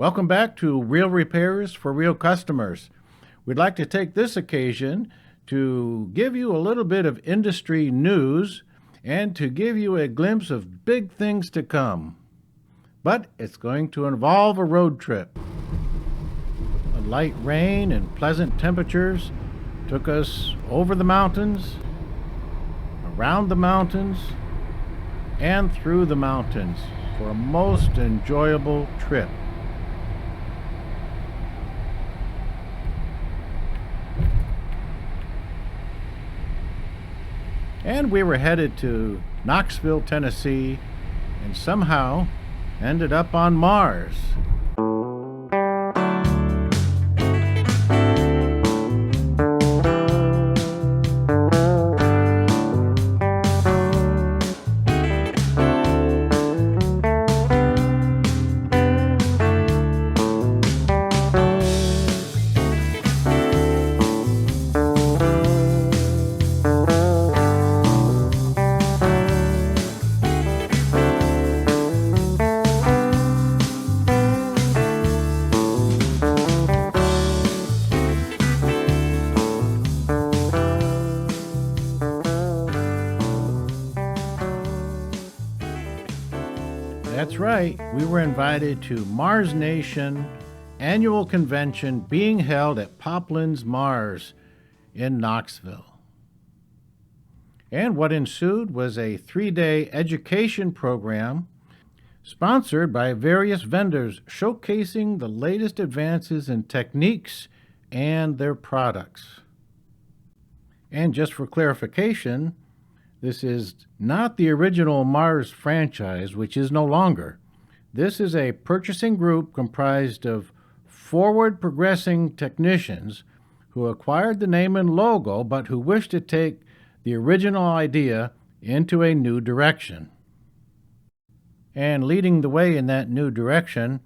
Welcome back to Real Repairs for Real Customers. We'd like to take this occasion to give you a little bit of industry news and to give you a glimpse of big things to come. But it's going to involve a road trip. A light rain and pleasant temperatures took us over the mountains, around the mountains, and through the mountains for a most enjoyable trip. And we were headed to Knoxville, Tennessee, and somehow ended up on Mars. That's right, we were invited to Mars Nation annual convention being held at Poplin's Mars in Knoxville. And what ensued was a 3-day education program sponsored by various vendors showcasing the latest advances in techniques and their products. And just for clarification, this is not the original Mars franchise, which is no longer. This is a purchasing group comprised of forward progressing technicians who acquired the name and logo, but who wish to take the original idea into a new direction. And leading the way in that new direction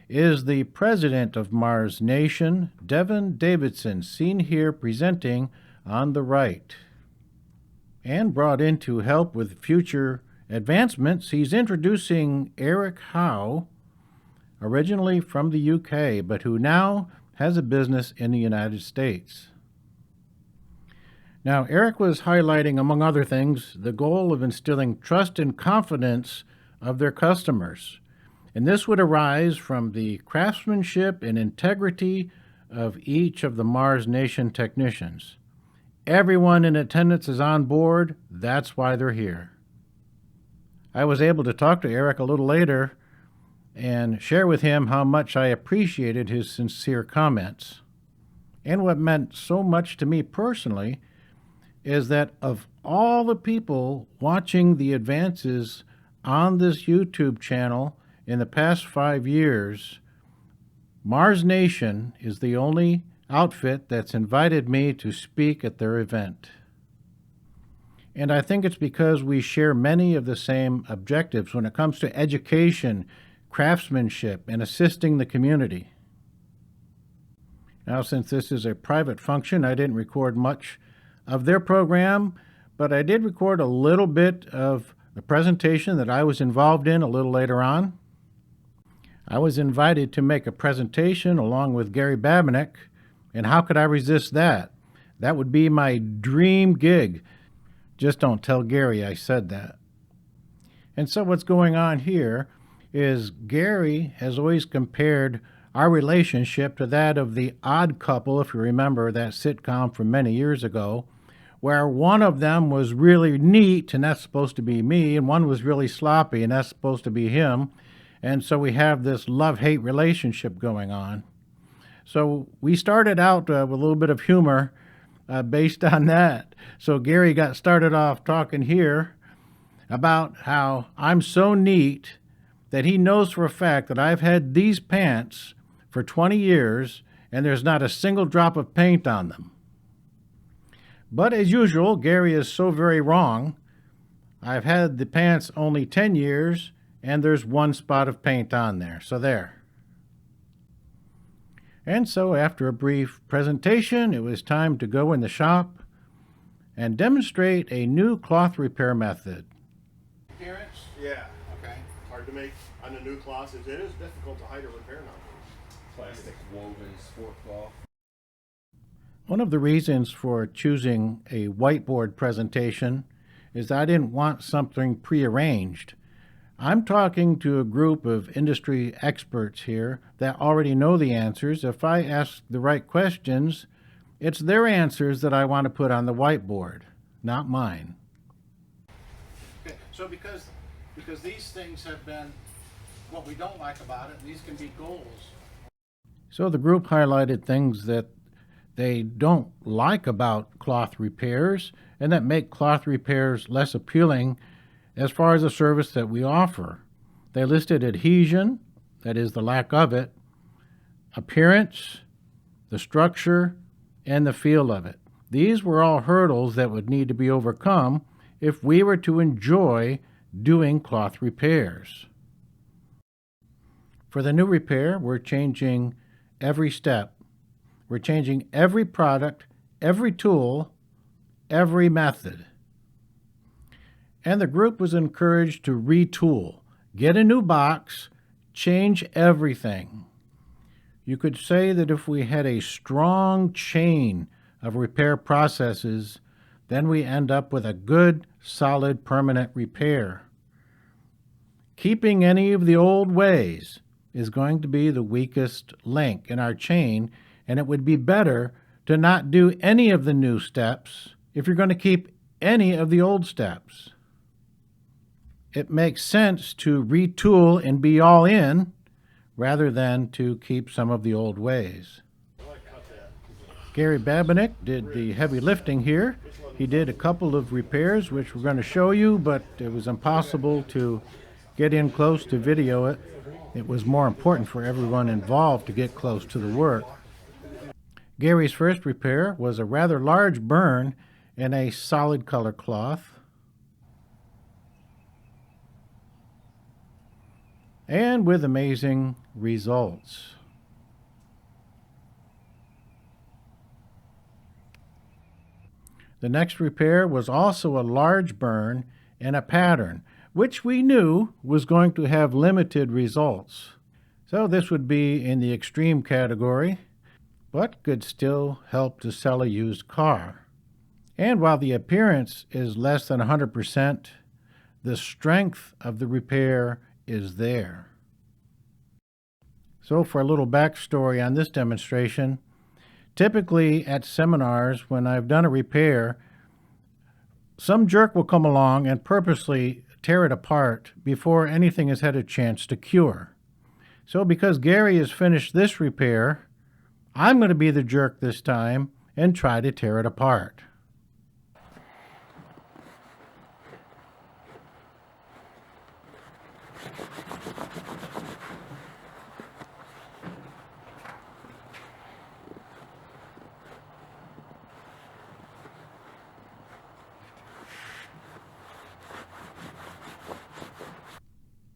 is the president of Mars Nation, Devin Davidson, seen here presenting on the right. And brought in to help with future advancements, he's introducing Eric Howe, originally from the UK, but who now has a business in the United States. Now, Eric was highlighting, among other things, the goal of instilling trust and confidence of their customers. And this would arise from the craftsmanship and integrity of each of the Mars Nation technicians. Everyone in attendance is on board. That's why they're here. I was able to talk to Eric a little later and share with him how much I appreciated his sincere comments. And what meant so much to me personally is that of all the people watching the advances on this YouTube channel in the past 5 years, Mars Nation is the only outfit that's invited me to speak at their event. And I think it's because we share many of the same objectives when it comes to education, craftsmanship, and assisting the community. Now, since this is a private function, I didn't record much of their program, but I did record a little bit of the presentation that I was involved in a little later on. I was invited to make a presentation along with Gary Babinick, and how could I resist that? That would be my dream gig. Just don't tell Gary I said that. And so what's going on here is Gary has always compared our relationship to that of the Odd Couple, if you remember that sitcom from many years ago, where one of them was really neat, and that's supposed to be me, and one was really sloppy, and that's supposed to be him. And so we have this love-hate relationship going on. So we started out with a little bit of humor based on that. So Gary got started off talking here about how I'm so neat that he knows for a fact that I've had these pants for 20 years and there's not a single drop of paint on them. But as usual, Gary is so very wrong. I've had the pants only 10 years and there's one spot of paint on there. So there. And so after a brief presentation, it was time to go in the shop and demonstrate a new cloth repair method. Appearance? Yeah, Okay. hard to make on the new cloth. It is difficult to hide a repair nowadays. plastic woven sport cloth. One of the reasons for choosing a whiteboard presentation is I didn't want something prearranged. I'm talking to a group of industry experts here that already know the answers. If I ask the right questions, it's their answers that I want to put on the whiteboard, not mine. Okay, so because these things have been what we don't like about it, these can be goals. So the group highlighted things that they don't like about cloth repairs and that make cloth repairs less appealing as far as the service that we offer. They listed adhesion, that is the lack of it, appearance, the structure, and the feel of it. These were all hurdles that would need to be overcome if we were to enjoy doing cloth repairs. For the new repair, we're changing every step. We're changing every product, every tool, every method. And the group was encouraged to retool, get a new box, change everything. You could say that if we had a strong chain of repair processes, then we end up with a good, solid, permanent repair. Keeping any of the old ways is going to be the weakest link in our chain, and it would be better to not do any of the new steps if you're going to keep any of the old steps. It makes sense to retool and be all in rather than to keep some of the old ways. Gary Babinick did the heavy lifting here. He did a couple of repairs which we're going to show you, but it was impossible to get in close to video it. It was more important for everyone involved to get close to the work. Gary's first repair was a rather large burn in a solid color cloth. And with amazing results. The next repair was also a large burn and a pattern, which we knew was going to have limited results. So this would be in the extreme category, but could still help to sell a used car. And while the appearance is less than 100%, the strength of the repair is there. So for a little backstory on this demonstration, typically at seminars when I've done a repair, some jerk will come along and purposely tear it apart before anything has had a chance to cure. So because Gary has finished this repair, I'm going to be the jerk this time and try to tear it apart.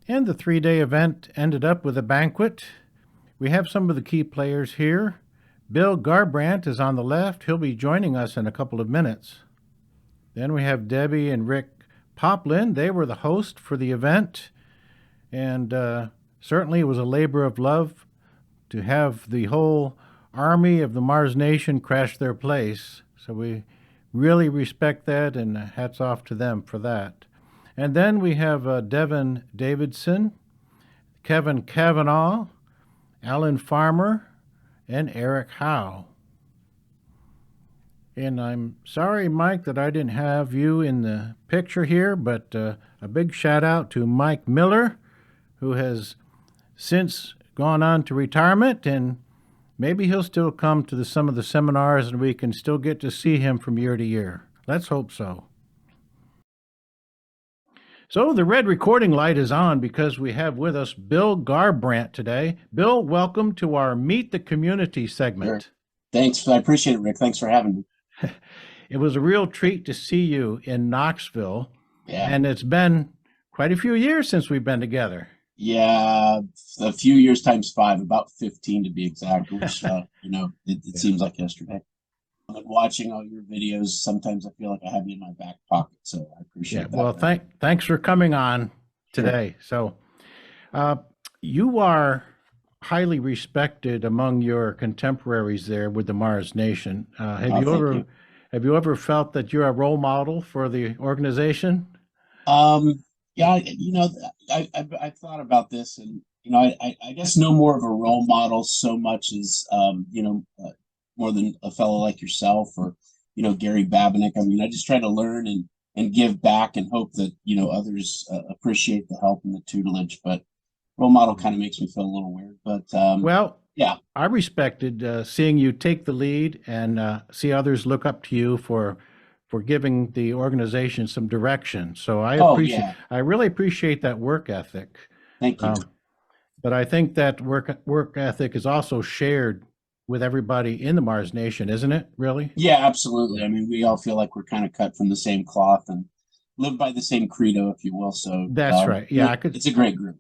And the 3-day event ended up with a banquet. We have some of the key players here. Bill Garbrandt is on the left. He'll be joining us in a couple of minutes. Then we have Debbie and Rick Poplin. They were the host for the event. And certainly it was a labor of love to have the whole army of the Mars Nation crash their place. So we really respect that, and hats off to them for that. And then we have Devin Davidson, Kevin Cavanaugh, Alan Farmer, and Eric Howe. And I'm sorry, Mike, that I didn't have you in the picture here, but a big shout out to Mike Miller, who has since gone on to retirement, and maybe he'll still come to some of the seminars and we can still get to see him from year to year. Let's hope so. So the red recording light is on because we have with us Bill Garbrandt today. Bill, welcome to our Meet the Community segment. Sure. Thanks. I appreciate it, Rick. Thanks for having me. It was a real treat to see you in Knoxville. Yeah. And it's been quite a few years since we've been together. Yeah, a few years times 5, about 15 to be exact, which, it seems like yesterday. Like watching all your videos, sometimes I feel like I have you in my back pocket, so I appreciate that. Well, thanks for coming on today. Sure. So you are highly respected among your contemporaries there with the Mars Nation. Oh, thank you. Have you ever felt that you're a role model for the organization? Yeah, I've thought about this, and I guess no more of a role model so much as more than a fellow like yourself or Gary Babinick. I mean, I just try to learn and give back and hope that others appreciate the help and the tutelage. But role model kind of makes me feel a little weird. But Well, yeah. I respected seeing you take the lead and see others look up to you for giving the organization some direction. So Oh yeah. I really appreciate that work ethic. Thank you. Um, but I think that work ethic is also shared with everybody in the Mars Nation, isn't it? Really? Yeah, absolutely. I mean, we all feel like we're kind of cut from the same cloth and live by the same credo, if you will. So That's right. Yeah, it's a great group.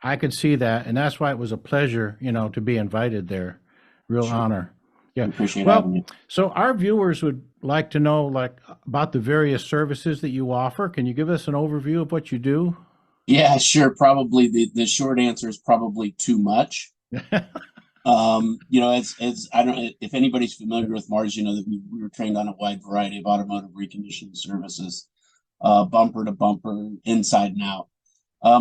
I could see that, and that's why it was a pleasure, to be invited there. Real Sure. honor. Yeah. We appreciate having Well, you. so our viewers would like to know, like, about the various services that you offer. Can you give us an overview of what you do? Yeah, sure. Probably the short answer is probably too much. As I don't if anybody's familiar with Mars, that we were trained on a wide variety of automotive reconditioning services, bumper to bumper, inside and out.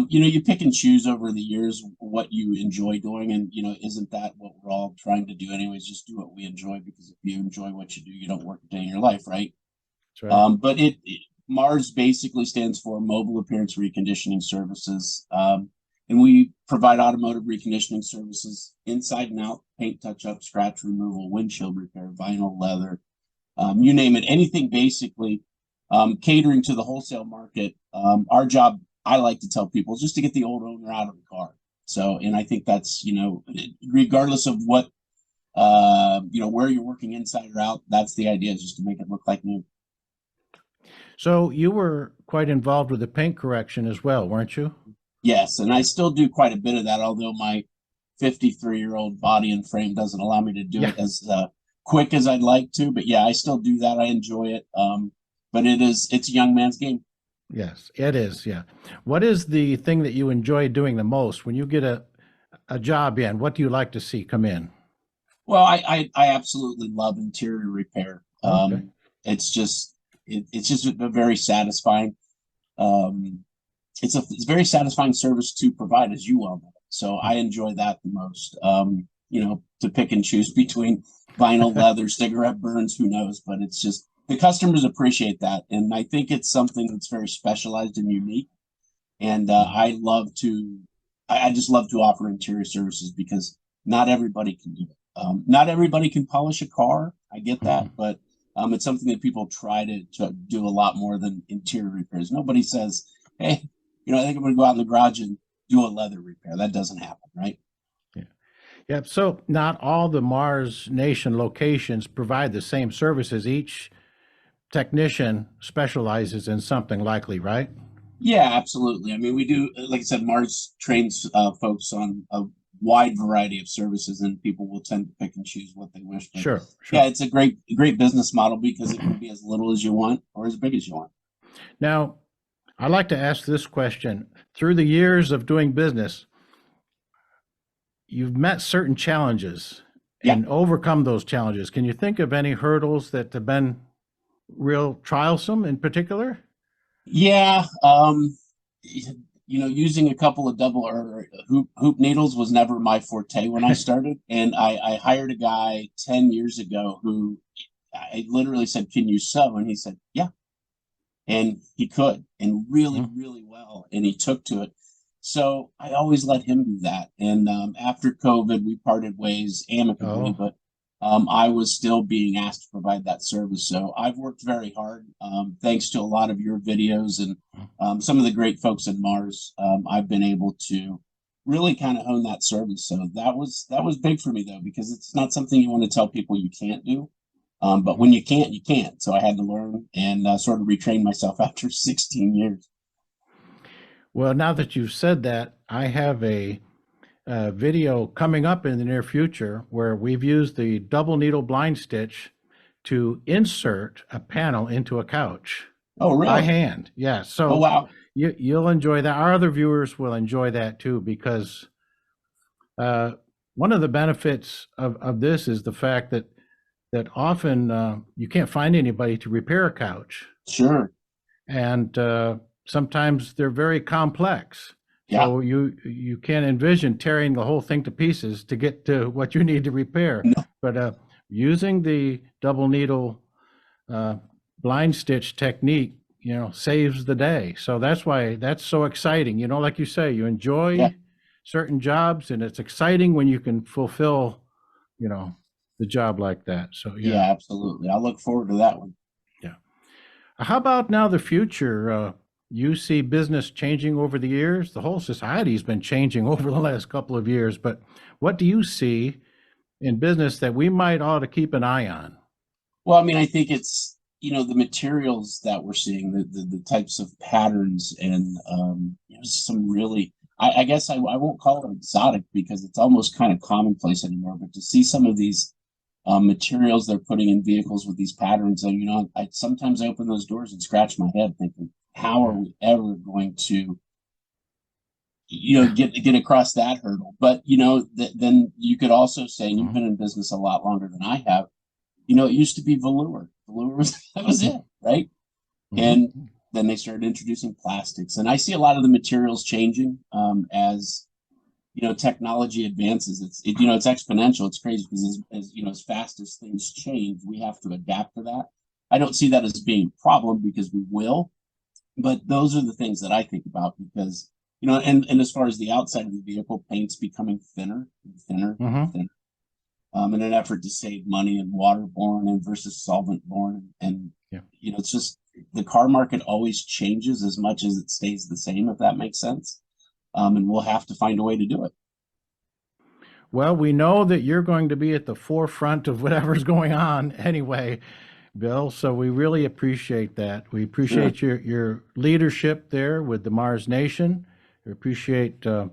You pick and choose over the years what you enjoy doing, and isn't that what we're all trying to do anyways? Just do what we enjoy, because if you enjoy what you do, you don't work a day in your life, right? That's right. But Mars basically stands for Mobile Appearance Reconditioning Services. And we provide automotive reconditioning services inside and out: paint touch-up, scratch removal, windshield repair, vinyl, leather, you name it, anything basically, catering to the wholesale market. Our job, I like to tell people, is just to get the old owner out of the car. So, and I think that's, regardless of what, where you're working, inside or out, that's the idea, is just to make it look like new. So you were quite involved with the paint correction as well, weren't you? Yes, and I still do quite a bit of that, although my 53-year-old body and frame doesn't allow me to do Yeah. it as quick as I'd like to. But yeah, I still do that. I enjoy it. But it's a young man's game. Yes, it is. Yeah. What is the thing that you enjoy doing the most when you get a job in? What do you like to see come in? Well, I absolutely love interior repair. Okay. It's just a very satisfying. Um, it's a very satisfying service to provide, as you well know. So I enjoy that the most. To pick and choose between vinyl, leather, cigarette burns, who knows? But it's just the customers appreciate that, and I think it's something that's very specialized and unique. And I just love to offer interior services, because not everybody can do it. Not everybody can polish a car. I get that, Mhm. but it's something that people try to do a lot more than interior repairs. Nobody says, "Hey, I think I'm going to go out in the garage and do a leather repair." That doesn't happen, right? Yeah. Yep. So not all the Mars Nation locations provide the same services. Each technician specializes in something likely, right? Yeah, absolutely. I mean, we do, like I said, Mars trains folks on a wide variety of services, and people will tend to pick and choose what they wish. But Sure, yeah, sure. it's a great business model, because it can be as little as you want or as big as you want. Now, I like to ask this question. Through the years of doing business, you've met certain challenges Yeah. and overcome those challenges. Can you think of any hurdles that have been real trialsome in particular? Yeah. Using a couple of double or hoop needles was never my forte when I started. And I hired a guy 10 years ago who I literally said, "Can you sew?" And he said, "Yeah." And he could, and really, Mhm. really well. And he took to it. So I always let him do that. And after COVID, we parted ways amicably, Oh, but I was still being asked to provide that service. So I've worked very hard, thanks to a lot of your videos and some of the great folks at Mars. I've been able to really kind of hone that service. So that was big for me, though, because it's not something you want to tell people you can't do. But mhm. when you can't, you can't. So I had to learn and sort of retrain myself after 16 years. Well, now that you've said that, I have a video coming up in the near future where we've used the double needle blind stitch to insert a panel into a couch Oh, by really? hand. Yeah. Oh, So wow. you'll enjoy that. Our other viewers will enjoy that too, because one of the benefits of this is the fact that often you can't find anybody to repair a couch, Sure. and sometimes they're very complex. Yeah. So you can't envision tearing the whole thing to pieces to get to what you need to repair. No. But using the double needle blind stitch technique, saves the day. So that's why that's so exciting. Like you say, you Yeah. enjoy certain jobs, and it's exciting when you can fulfill, the job like that. So Yeah, yeah, absolutely. I look forward to that one. yeah. How about now the future? You see business changing over the years. The whole society's been changing over the last couple of years, but what do you see in business that we might ought to keep an eye on? Well, I mean, I think it's, the materials that we're seeing, the types of patterns and, some really, I guess I won't call it exotic because it's almost kind of commonplace anymore, but to see some of these materials they're putting in vehicles with these patterns, and, I sometimes I open those doors and scratch my head thinking, how are Yeah. we ever going to, get across that hurdle? But, then you could also say, and you've Mhm. been in business a lot longer than I have, it used to be velour. Velour was that was it, right? And Mhm. then they started introducing plastics, and I see a lot of the materials changing as technology advances. It's exponential. It's crazy because as fast as things change, we have to adapt to that. I don't see that as being a problem because we will, but those are the things that I think about because and as far as the outside of the vehicle, paint's becoming thinner and thinner and Mhm. thinner in an effort to save money and waterborne and versus solvent-borne. And Yeah. it's just the car market always changes as much as it stays the same, if that makes sense. And we'll have to find a way to do it. Well, we know that you're going to be at the forefront of whatever's going on anyway, Bill. So we really appreciate that. We Sure. appreciate your leadership there with the Mars Nation. We appreciate the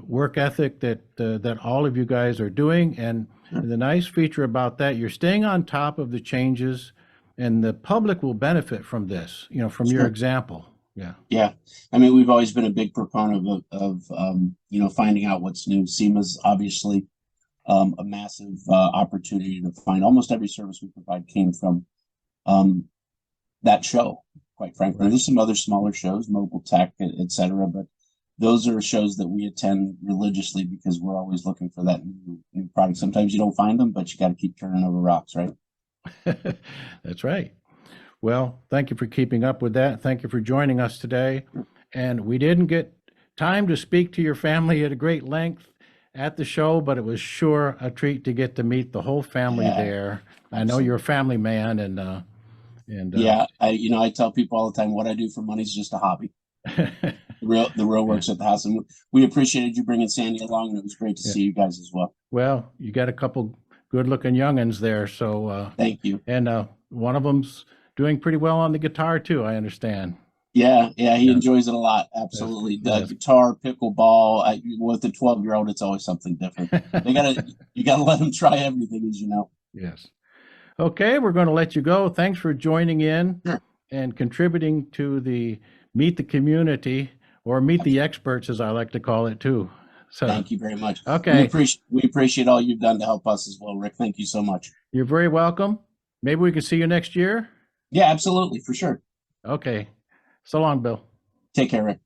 work ethic that all of you guys are doing, and Sure. the nice feature about that, you're staying on top of the changes, and the public will benefit from this. From your Sure. example. Yeah. Yeah. I mean, we've always been a big proponent of finding out what's new. SEMA's obviously a massive opportunity to find. Almost every service we provide came from um, that show, quite frankly. Right. There's some other smaller shows, Mobile Tech, et cetera, but those are shows that we attend religiously because we're always looking for that new product. Sometimes you don't find them, but you got to keep turning over rocks, right? That's right. Well, thank you for keeping up with that. Thank you for joining us today. And we didn't get time to speak to your family at a great length at the show, but it was sure a treat to get to meet the whole family Yeah, there. I know you're a absolutely. family man, and Yeah, I tell people all the time what I do for money is just a hobby. The real yeah, work's at the house, and we appreciated you bringing Sandy along, and it was great to yeah. see you guys as well. Well, you got a couple good-looking youngins there, so Thank you. and one of them's doing pretty well on the guitar too, I understand. Yeah, he Yeah, enjoys it a lot. that's Absolutely. The that's guitar, pickleball. With a 12-year-old, it's always something different. You gotta let them try everything, as you know. yes. Okay, we're going to let you go. Thanks for joining in Sure. and contributing to the Meet the Community, or Meet the Absolutely. Experts, as I like to call it too. So, Thank you very much. okay, We appreciate all you've done to help us as well, Rick. Thank you so much. you're very welcome. Maybe we can see you next year. Yeah, absolutely, for sure. Okay, so long, Bill. Take care, Rick.